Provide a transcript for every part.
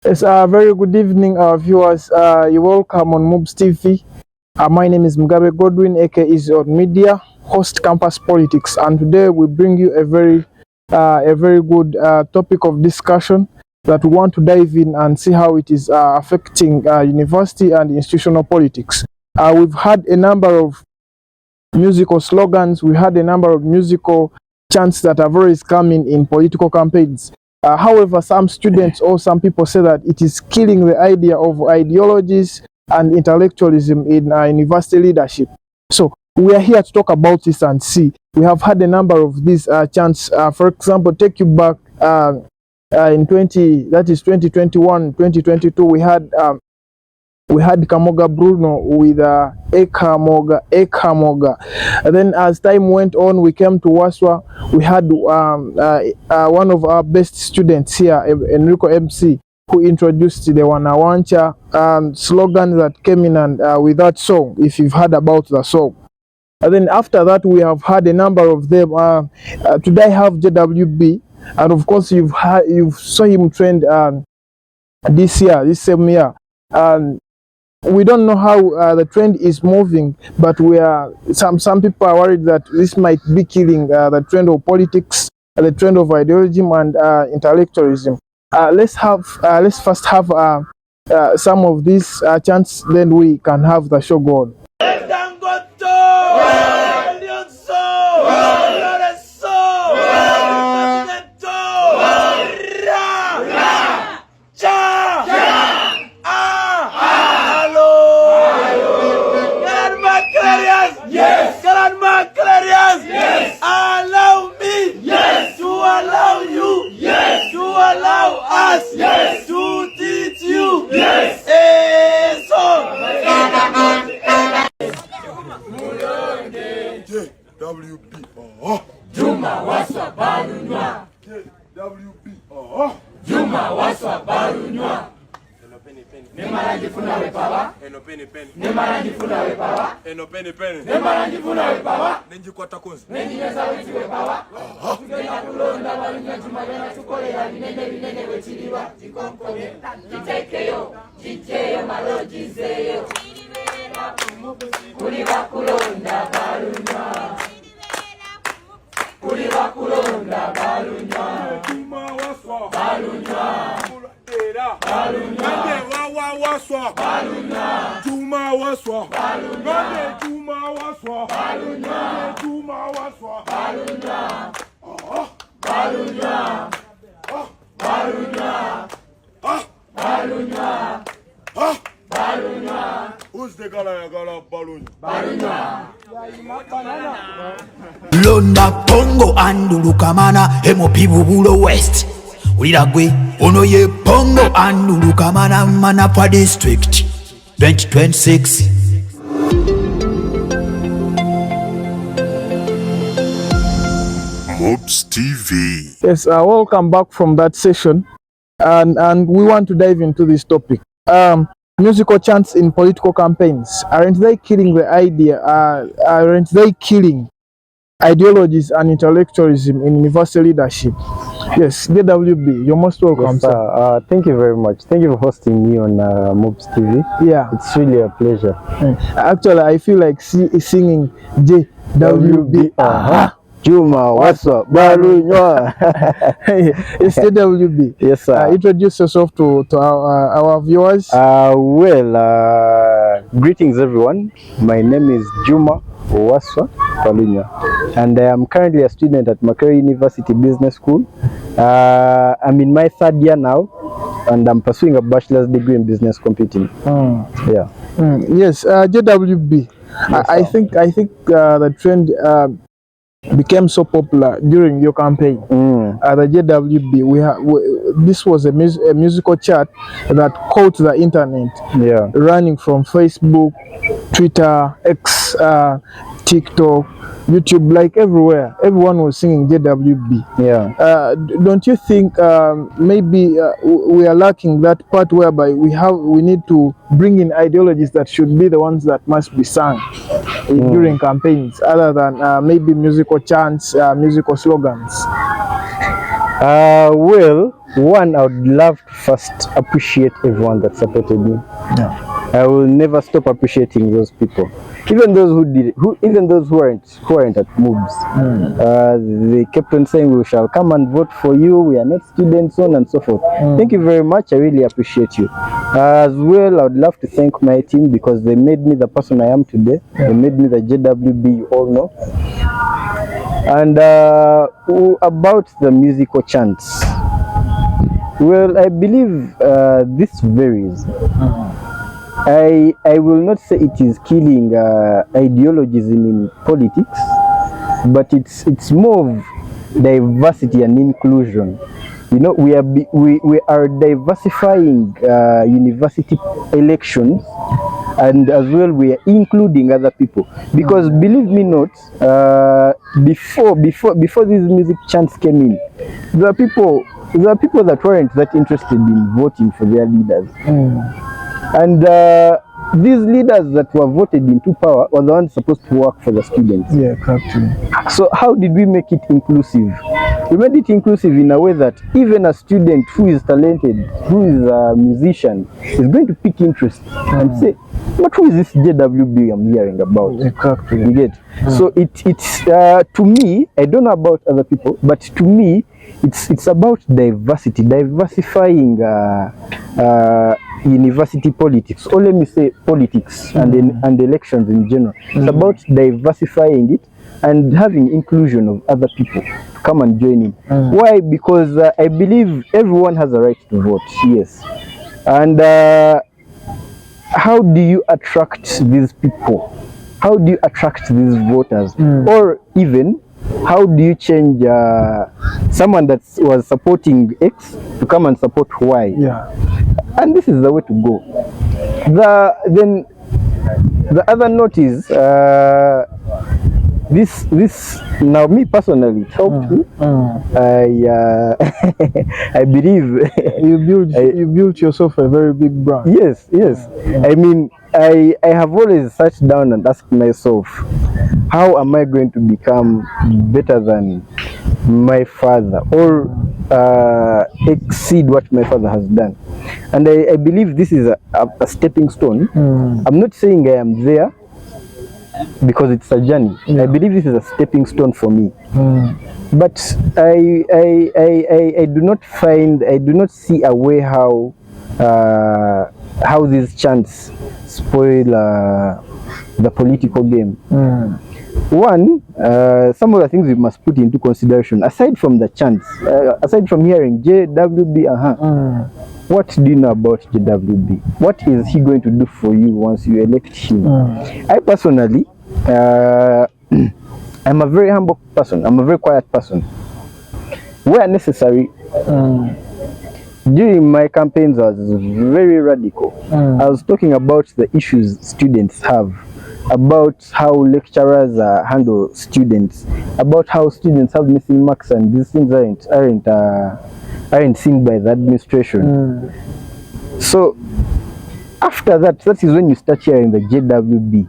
Yes, very good evening, viewers. You're welcome on MUBS TV. My name is Mugabe Godwin, aka is on media, host Campus Politics, and today we bring you a very good topic of discussion that we want to dive in and see how it is affecting university and institutional politics. We've had a number of musical slogans, we had a number of musical chants that have always come in political campaigns. However, some students or some people say that it is killing the idea of ideologies and intellectualism in university leadership. So we are here to talk about this and see. We have had a number of these chants. For example, take you back in 2021, 2022, we had Kamoga Bruno with Ekamoga. And then as time went on, we came to Waswa. We had one of our best students here, Enrico MC, who introduced the Wanawancha slogan that came in and with that song, if you've heard about the song. And then after that, we have had a number of them. Today I have JWB, and of course you saw him trend this same year. We don't know how the trend is moving, but some people are worried that this might be killing the trend of politics, the trend of ideology and intellectualism. Let's first have some of these chants, then we can have the show go on. Juma Waswa Balunywa. Juma Waswa Balunywa. Nemarangifuna wepawa. Nemarangifuna wepawa. Nemarangifuna wepawa. Nenjikwata kunzi. Nenjineza witi wepawa. Tugenda kulonda Balunywa tumagana tukolera binene wechiriwa. Jikonkone. Jiteyo malojizeyo. Kuli bakulonda Balunywa. Kuli bakulonda Balunywa. Juma Waswa Balunywa. Balunywa. Waswa Balunywa. Juma Waswa Balunywa. Juma Waswa Balunywa. Juma Waswa Balunywa. Balunywa. Balunywa. Balunywa. Balunywa. Who's the gala Balunywa? Balunywa. Londa Pongo andulukamana emopi bubulo west uliragwe ono ye Pongo andulukamana Manapa district 2026. MUBS TV. Yes, welcome back from that session, and we want to dive into this topic. Musical chants in political campaigns, aren't they killing the idea? Aren't they killing ideologies and intellectualism in university leadership? Yes, JWB, you're most welcome. Yes, sir. Thank you very much. Thank you for hosting me on MUBS TV. Yeah, it's really a pleasure. Actually, I feel like singing JWB. Juma Waswa Balunywa. It's JWB. Yes, sir. Introduce yourself to our viewers. Greetings everyone. My name is Juma Waswa Balunywa, and I am currently a student at Makerere University Business School. I'm in my third year now, and I'm pursuing a bachelor's degree in business computing. Yeah. Yes, JWB. Yes, I think the trend became so popular during your campaign. The JWB, this was a musical chart that caught the internet, running from Facebook, Twitter, X, TikTok, YouTube, like everywhere. Everyone was singing JWB. Don't you think maybe we are lacking that part whereby we need to bring in ideologies that should be the ones that must be sung during campaigns, other than maybe musical chants, musical slogans? Well, one, I would love to first appreciate everyone that supported me. Yeah. I will never stop appreciating those people, even those who aren't at MUBS. They kept on saying, we shall come and vote for you, we are not students, so on and so forth. Thank you very much. I really appreciate you. As well, I would love to thank my team because they made me the person I am today. They made me the JWB you all know. And about the musical chants, well, I believe this varies. I will not say it is killing ideologism in politics, but it's more of diversity and inclusion. You know, we are diversifying university elections, and as well we are including other people, because believe me not, before these music chants came in, there are people that weren't that interested in voting for their leaders. And these leaders that were voted into power were the ones supposed to work for the students. Yeah, correctly. So how did we make it inclusive? We made it inclusive in a way that even a student who is talented, who is a musician, is going to pick interest and say, but who is this JWB I'm hearing about? Exactly. You get? So it's to me, I don't know about other people, but to me, it's about diversity, diversifying university politics, or let me say politics and elections in general. It's about diversifying it and having inclusion of other people to come and join in. Why? Because I believe everyone has a right to vote, yes. And how do you attract these people? How do you attract these voters? Or even, how do you change someone that was supporting X to come and support Y? Yeah. And this is the way to go. Then the other note is this now, me personally, it helped me. I believe you built yourself a very big brand. Yes. I mean, I have always sat down and asked myself, how am I going to become better than my father, or exceed what my father has done? And I believe this is a stepping stone. I'm not saying I am there, because it's a journey. I believe this is a stepping stone for me. But I do not see a way how these chants spoil the political game. One, some of the things we must put into consideration, aside from the chants, aside from hearing JWB, what do you know about JWB? What is he going to do for you once you elect him? I personally, I'm a very humble person. I'm a very quiet person. Where necessary, during my campaigns, I was very radical. I was talking about the issues students have, about how lecturers handle students, about how students have missing marks, and these things aren't seen by the administration. So after that, that is when you start hearing the JWB,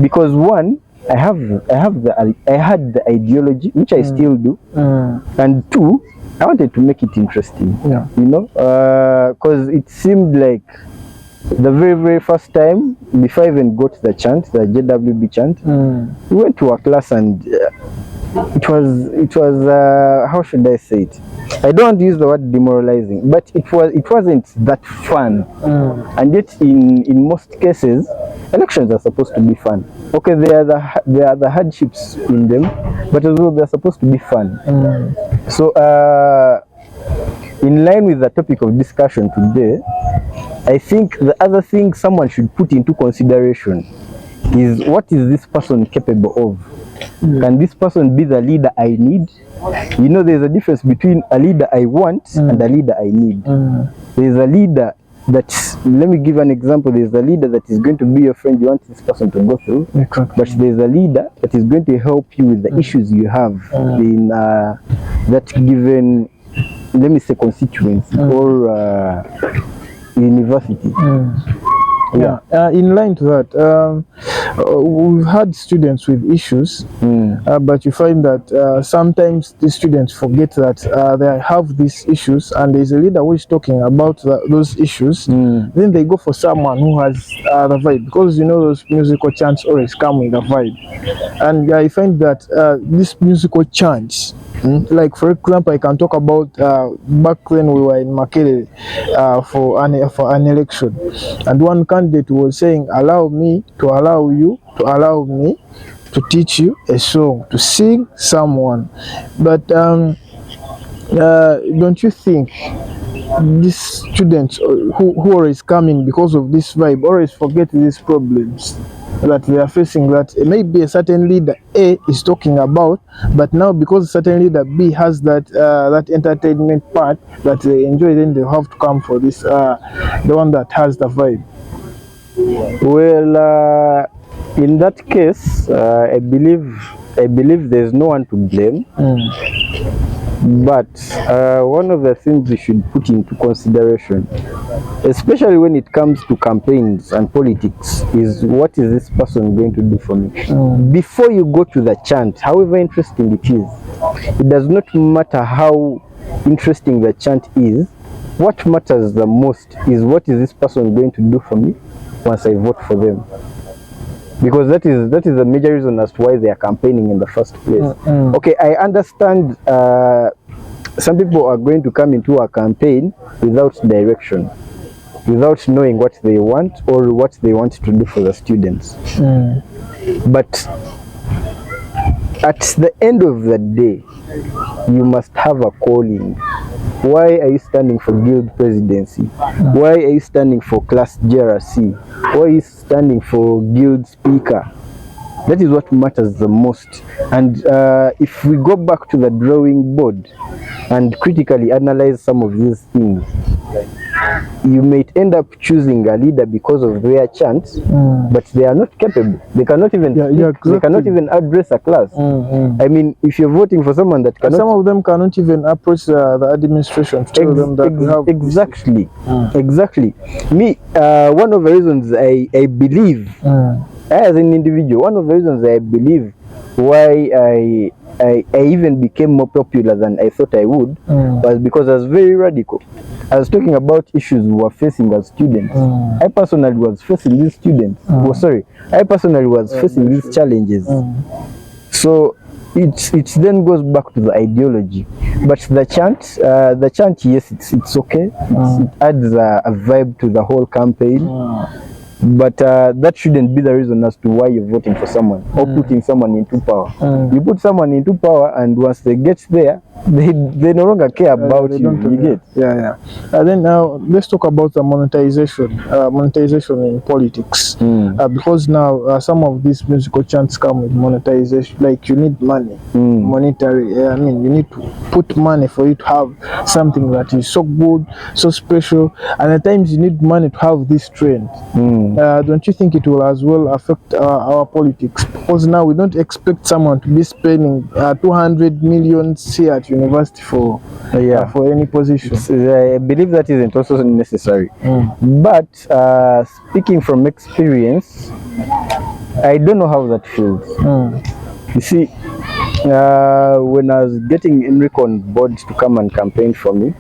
because one, I had the ideology, which I still do, and two, I wanted to make it interesting. You know, because it seemed like the very first time, before I even got the chant, the JWB chant, we went to a class, and it was how should I say it? I don't want to use the word demoralizing, but it wasn't that fun. And yet in most cases, elections are supposed to be fun. Okay, there are the hardships in them, but as well they're supposed to be fun. So in line with the topic of discussion today, I think the other thing someone should put into consideration is, what is this person capable of? Can this person be the leader I need? You know, there's a difference between a leader I want and a leader I need. There's a leader that, let me give an example, there's a leader that is going to be your friend, you want this person to go through, but there's a leader that is going to help you with the issues you have in that given, let me say, constituency or university. In line to that, we've had students with issues, but you find that sometimes the students forget that they have these issues, and there's a leader who is talking about those issues. Then they go for someone who has the vibe, because you know those musical chants always come with a vibe. And I find that this musical chants, like for example, I can talk about back when we were in Makere for an election, and one candidate was saying, allow me to allow you to allow me to teach you a song, to sing someone. But don't you think these students who are coming because of this vibe always forget these problems that they are facing, that maybe a certain leader A is talking about, but now because a certain leader B has that that entertainment part that they enjoy, then they have to come for this the one that has the vibe? Well, in that case, I believe there's no one to blame. But one of the things we should put into consideration, especially when it comes to campaigns and politics, is what is this person going to do for me? Before you go to the chant, however interesting it is, it does not matter how interesting the chant is. What matters the most is what is this person going to do for me once I vote for them. Because that is the major reason as to why they are campaigning in the first place. Okay, I understand some people are going to come into a campaign without direction, without knowing what they want or what they want to do for the students. But at the end of the day, you must have a calling. Why are you standing for guild presidency? Why are you standing for class JRC? Why are you standing for guild speaker? That is what matters the most. And if we go back to the drawing board and critically analyze some of these things, you might end up choosing a leader because of their chants, but they are not capable. They cannot even they cannot even address a class. I mean, if you're voting for someone that cannot, some of them cannot even approach the administration to tell them that we have exactly. Me, one of the reasons I believe, as an individual, one of the reasons I believe why I even became more popular than I thought I would was because I was very radical. I was talking about issues we were facing as students. I personally was facing these students. I personally was facing these challenges. So it then goes back to the ideology. But the chant, yes, it's okay. It adds a vibe to the whole campaign. But that shouldn't be the reason as to why you're voting for someone or putting someone into power. You put someone into power, and once they get there, they no longer care about you. You get? Then now let's talk about the monetization in politics. Because now some of these musical chants come with monetization. Like you need money, monetary. I mean, you need to put money for you to have something that is so good, so special. And at times you need money to have this trend. Don't you think it will as well affect our politics? Because now we don't expect someone to be spending 200 million here at university for any position. I believe that isn't also necessary. But speaking from experience, I don't know how that feels. You see, when I was getting Enrico on board to come and campaign for me,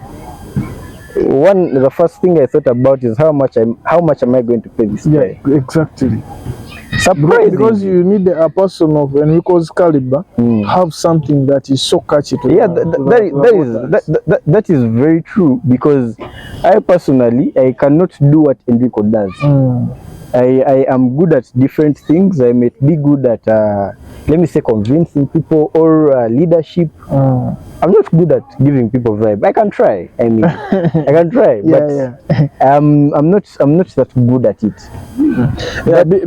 the first thing I thought about is how much am I going to pay this guy? Exactly. Surprising. Because you need a person of Enrico's caliber have something that is so catchy to that is very true, because I personally cannot do what Enrico does. I am good at different things. I may be good at let me say convincing people or leadership. I'm not good at giving people vibe. I can try. I mean, I can try, but I'm not that good at it.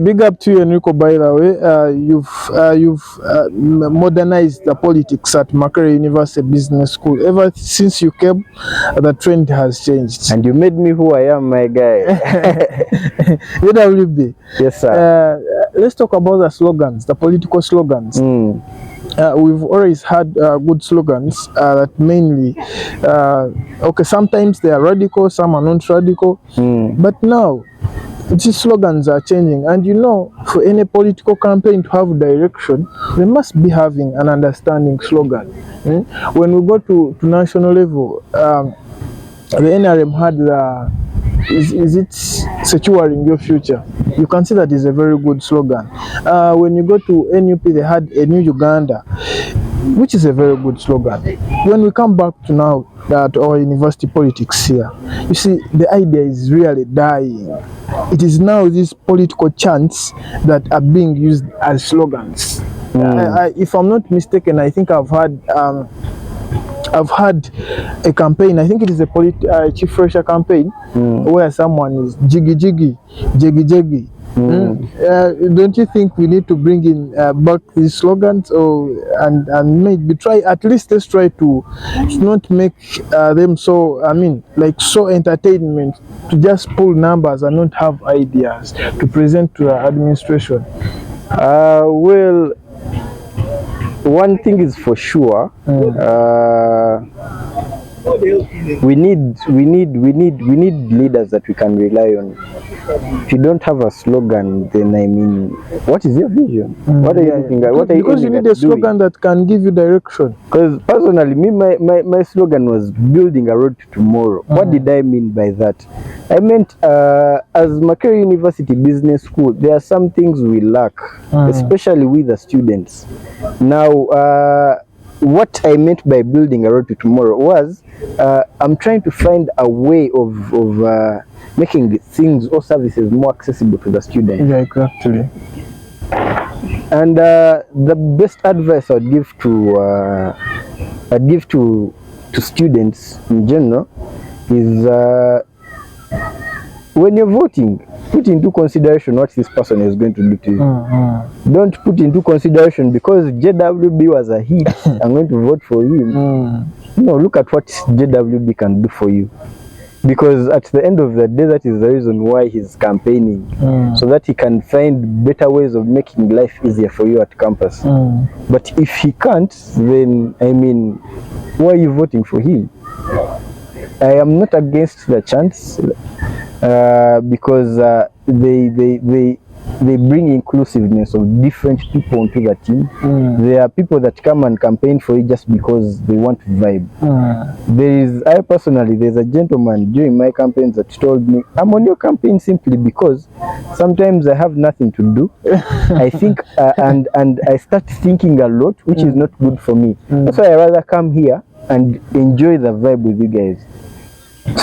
Big up to you, Enrico. By the way, you've modernized the politics at Makere University Business School. Ever since you came, the trend has changed, and you made me who I am, my guy. UWB. Yes, sir. Let's talk about the slogans, the political slogans. We've always had good slogans that mainly, okay, sometimes they are radical, some are not radical, but now these slogans are changing, and you know, for any political campaign to have direction, they must be having an understanding slogan. When we go to national level, the NRM had the is it securing your future? You can see that is a very good slogan. When you go to NUP, they had a new Uganda, which is a very good slogan. When we come back to now to our university politics here, you see the idea is really dying. It is now these political chants that are being used as slogans. If I'm not mistaken, I think I've had a campaign, I think it is a Chief Fresher campaign, where someone is jiggy jiggy, jiggy jiggy. Don't you think we need to bring in back these slogans, and maybe try, at least let's try to not make them so, I mean, like so entertainment, to just pull numbers and not have ideas to present to the administration? Well, one thing is for sure, we need leaders that we can rely on. If you don't have a slogan, then I mean, what is your vision? What are you looking at? What are you Because you need a slogan that can give you direction. Because personally, my slogan was building a road to tomorrow. What did I mean by that? I meant as Makerere University Business School, there are some things we lack, especially with the students. Now, what I meant by building a road to tomorrow was I'm trying to find a way of making things or services more accessible to the students. Yeah, exactly. And the best advice I'd give to students in general is when you're voting, put into consideration what this person is going to do to you. Don't put into consideration because JWB was a hit, I'm going to vote for him. No, look at what JWB can do for you. Because at the end of the day, that is the reason why he's campaigning, so that he can find better ways of making life easier for you at campus. But if he can't, then I mean, why are you voting for him? I am not against the Chants because they bring inclusiveness of different people onto the team. There are people that come and campaign for you just because they want to vibe. There's a gentleman during my campaigns that told me, I'm on your campaign simply because sometimes I have nothing to do. I think and I start thinking a lot, which is not good for me. That's why I rather come here and enjoy the vibe with you guys.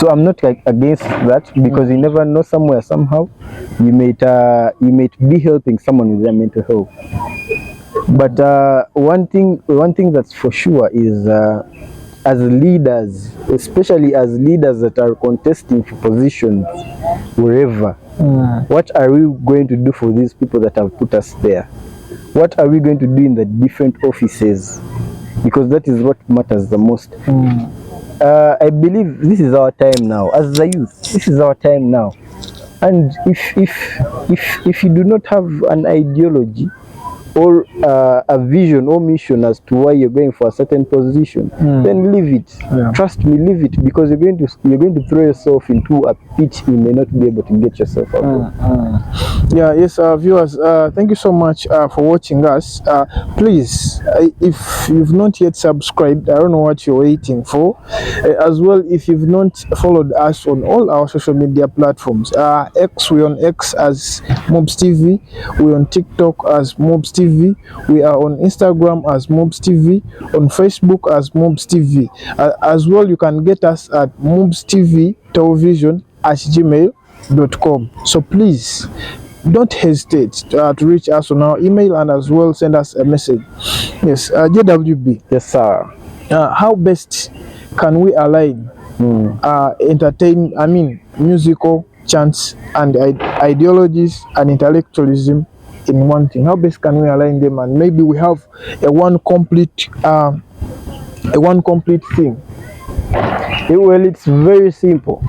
So I'm not like against that, because you never know, somewhere somehow you might be helping someone with their mental health. But one thing that's for sure is as leaders, especially as leaders that are contesting for positions wherever, what are we going to do for these people that have put us there? What are we going to do in the different offices? Because that is what matters the most. I believe this is our time now as the youth. This is our time now, and if you do not have an ideology or a vision or mission as to why you're going for a certain position, then leave it. Trust me, leave it, because you're going to throw yourself into a pit you may not be able to get yourself out of. Yeah, yes, viewers, thank you so much for watching us. Please, if you've not yet subscribed, I don't know what you're waiting for. As well, if you've not followed us on all our social media platforms, we're on X as MUBS TV, we're on TikTok as MUBS TV, we are on Instagram as MUBS TV, on Facebook as MUBS TV. As well, you can get us at MUBS TV television at gmail.com. So please, don't hesitate to reach us on our email, and as well send us a message. Yes, JWB. Yes, sir. How best can we align musical, chants, and ideologies and intellectualism in one thing? How best can we align them, and maybe we have a one complete thing? Well, it's very simple.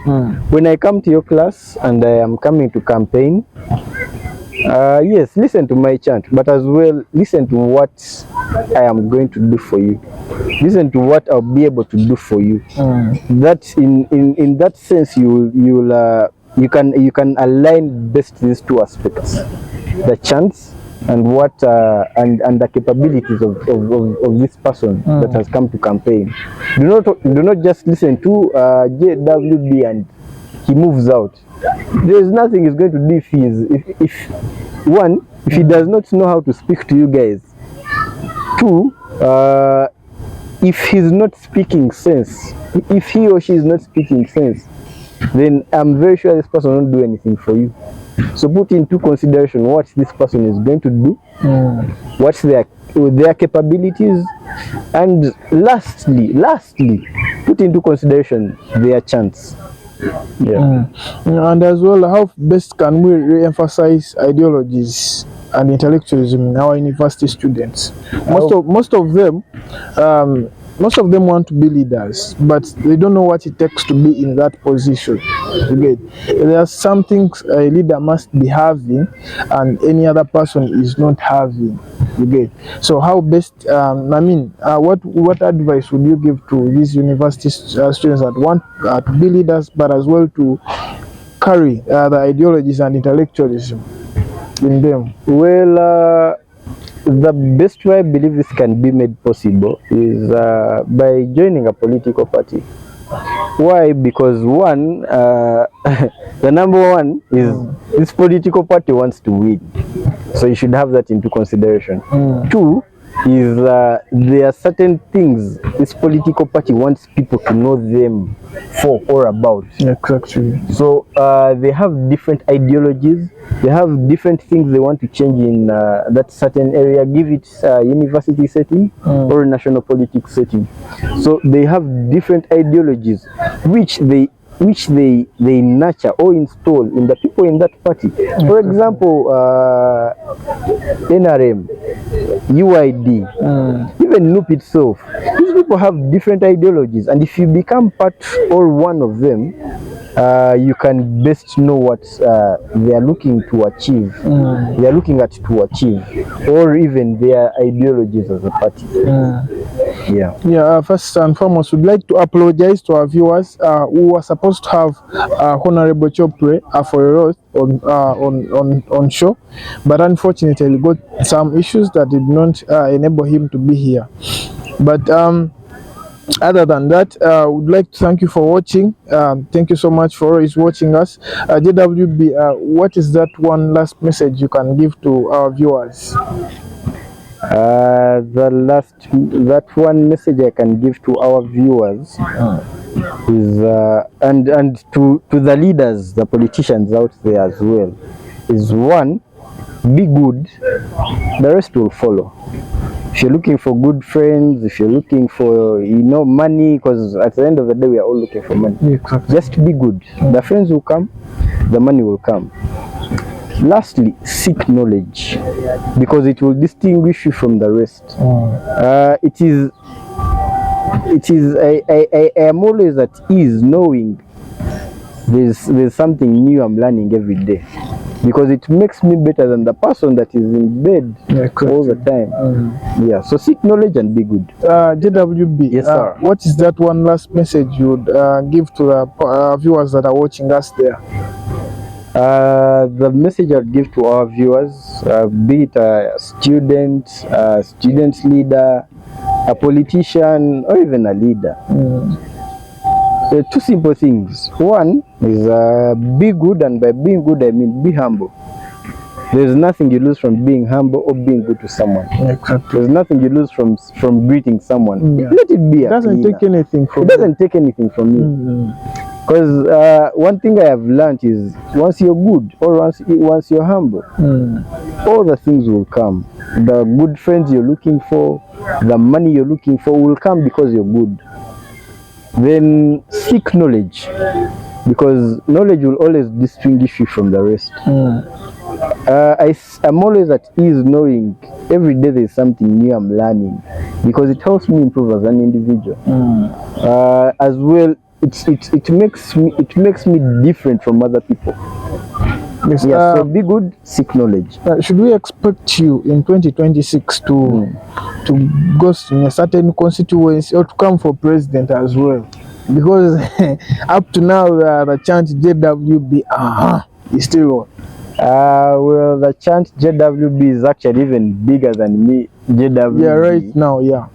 When I come to your class and I am coming to campaign, yes, listen to my chant, but as well listen to what I am going to do for you. Listen to what I'll be able to do for you. That in that sense, you'll you can align best these two aspects, the chance and what and the capabilities of this person that has come to campaign. Do not just listen to JWB and he moves out. There is nothing he's going to do if he does not know how to speak to you guys. Two, if he's not speaking sense, if he or she is not speaking sense, then I'm very sure this person won't do anything for you. So put into consideration what this person is going to do, what's their capabilities, and lastly, put into consideration their chance. And as well, how best can we re-emphasize ideologies and intellectualism in our university students? Most of them want to be leaders, but they don't know what it takes to be in that position. There are some things a leader must be having and any other person is not having. So how best, what advice would you give to these university students that want to be leaders, but as well to carry the ideologies and intellectualism in them? Well, the best way I believe this can be made possible is by joining a political party. Why? Because one, the number one is this political party wants to win, so you should have that into consideration. Two is there are certain things this political party wants people to know them for or about. Exactly. So they have different ideologies, they have different things they want to change in that certain area, give it a university setting or a national politics setting. So they have different ideologies which they nurture or install in the people in that party. For example, NRM, UID, even NUP itself. These people have different ideologies, and if you become part or one of them, you can best know what they are looking to achieve, they are looking at to achieve, or even their ideologies as a party. First and foremost, we'd like to apologize to our viewers who were supposed to have Honorable Chopre for a roast on show, but unfortunately we got some issues that did not enable him to be here. But other than that, would like to thank you for watching. Thank you so much for always watching us. JWB, what is that one last message you can give to our viewers? That one message I can give to our viewers is and to the leaders, the politicians out there as well, is one, be good, the rest will follow. If you're looking for good friends, if you're looking for money, because at the end of the day we are all looking for money, just be good, the friends will come, the money will come. Lastly, seek knowledge, because it will distinguish you from the rest. I am always at ease knowing there's something new I'm learning every day, because it makes me better than the person that is in bed all the time. So seek knowledge and be good. JWB, yes, sir. What is that one last message you would give to the viewers that are watching us there? The message I'd give to our viewers, be it a student, a student leader, a politician, or even a leader. Two simple things. One is be good, and by being good I mean be humble. There's nothing you lose from being humble or being good to someone. There's nothing you lose from greeting someone. Let it be. It doesn't take anything from you. It doesn't take anything from you. Because one thing I have learned is once you're good or once you're humble, all the things will come. The good friends you're looking for, the money you're looking for will come because you're good. Then seek knowledge, because knowledge will always distinguish you from the rest. I'm always at ease knowing every day there's something new I'm learning, because it helps me improve as an individual. As well, it makes me different from other people. Yes, so be good, seek knowledge. Should we expect you in 2026 to go in a certain constituency or to come for president as well? Because up to now the chant JWB is still on. Well, the chant JWB is actually even bigger than me. JWB. Yeah, right now, yeah.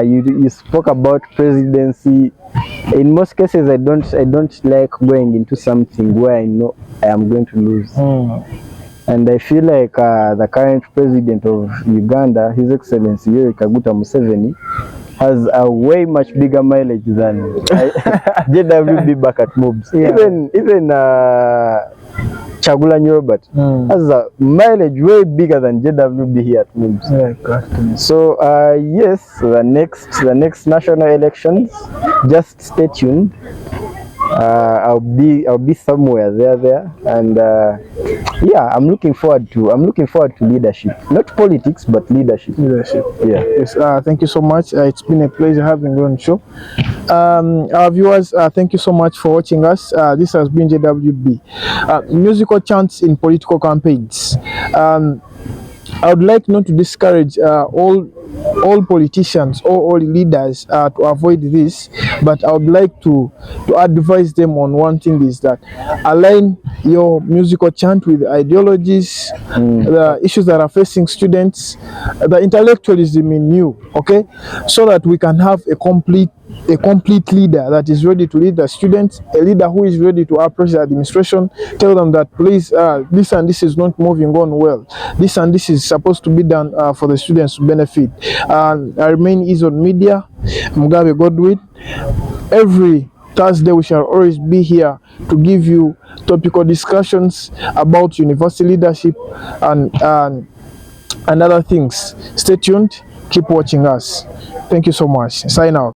You spoke about presidency. In most cases, I don't like going into something where I know I am going to lose. And I feel like the current president of Uganda, His Excellency Yoweri Kaguta Museveni, has a way much bigger mileage than JWB back at MUBS. Yeah. Even Chagulanyi Robert has a mileage way bigger than JWB here at MUBS. Yeah, so yes, the next national elections, just stay tuned. I'll be somewhere there, and yeah, I'm looking forward to leadership, not politics but leadership. Yeah. Yes. Thank you so much. It's been a pleasure having you on the show. Our viewers, thank you so much for watching us. This has been JWB, musical chants in political campaigns. I would like not to discourage all politicians or all leaders to avoid this, but I would like to advise them on one thing, is that align your musical chant with ideologies, the issues that are facing students, the intellectualism in you, okay, so that we can have a complete leader that is ready to lead the students, a leader who is ready to approach the administration, tell them that please, this and this is not moving on well, this and this is supposed to be done for the students to benefit. I remain is on media, Mugabe Godwin. Every Thursday we shall always be here to give you topical discussions about university leadership and other things. Stay tuned, keep watching us. Thank you so much. Sign out.